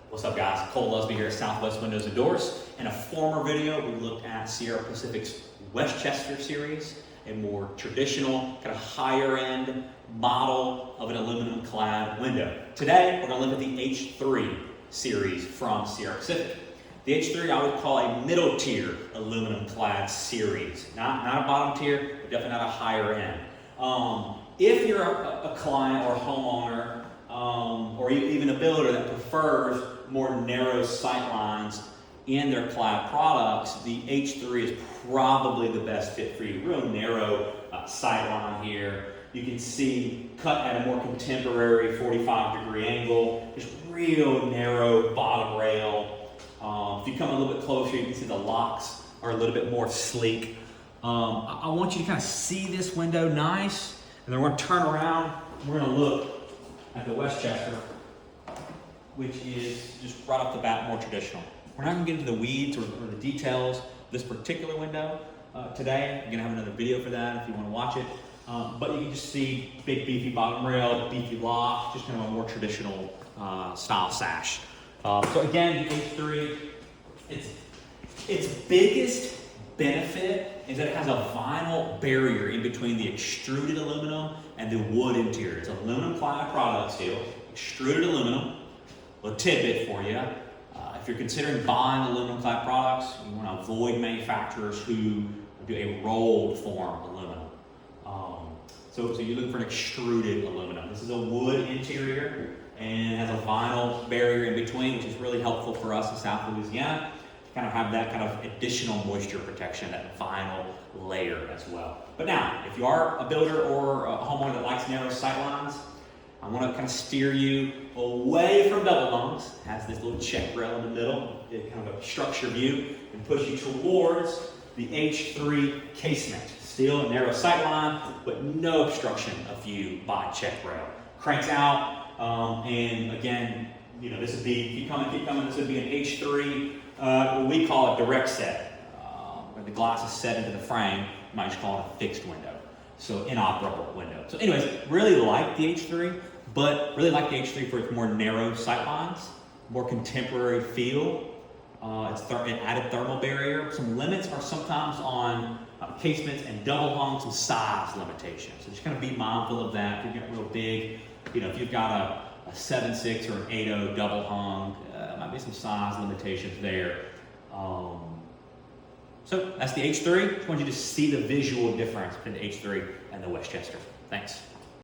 What's up, guys? Cole Lusby here at Southwest Windows and Doors. In a former video, we looked at Sierra Pacific's Westchester series, a more traditional, kind of higher end model of an aluminum clad window. Today, we're going to look at the H3 series from Sierra Pacific. The H3 I would call a middle tier aluminum clad series. Not a bottom tier, but definitely not a higher end. If you're a client or a homeowner, or even a builder that prefers more narrow sight lines in their clad products, the H3 is probably the best fit for you. Real narrow sight line here. You can see cut at a more contemporary 45-degree angle, just real narrow bottom rail. If you come a little bit closer, you can see the locks are a little bit more sleek. I want you to kind of see this window nice, and then we're going to turn around, and we're going to look at the Westchester, which is just right off the bat more traditional. We're not going to get into the weeds or the details of this particular window today. I'm going to have another video for that if you want to watch it. But you can just see big beefy bottom rail, beefy lock, just kind of a more traditional style sash. So again, the H3, its biggest benefit is that it has a vinyl barrier in between the extruded aluminum and the wood interior. It's aluminum clad product still, extruded aluminum. A little tidbit for you. If you're considering buying aluminum clad products, you want to avoid manufacturers who do a rolled form aluminum. So you're looking for an extruded aluminum. This is a wood interior and has a vinyl barrier in between, which is really helpful for us in South Louisiana to kind of have that kind of additional moisture protection, that vinyl layer as well. But now, if you are a builder or a homeowner that likes narrow sight lines, I want to kind of steer you away from double hungs. It has this little check rail in the middle, kind of a structure view, and push you towards the H3 casement. Still a narrow sight line, but no obstruction of view by check rail. Cranks out, and again, you know, this would be, keep coming, this would be an H3, we call it direct set, where the glass is set into the frame. You might just call it a fixed window. So inoperable window. So anyways, really like the H3, but really like the H3 for its more narrow sight lines, more contemporary feel. It's an added thermal barrier. Some limits are sometimes on casements and double hung, some size limitations. So just kind of be mindful of that. If you're getting real big, you know, if you've got a 7.6 or an 8.0 double hung, might be some size limitations there. So that's the H3. Just want you to see the visual difference between the H3 and the Westchester. Thanks.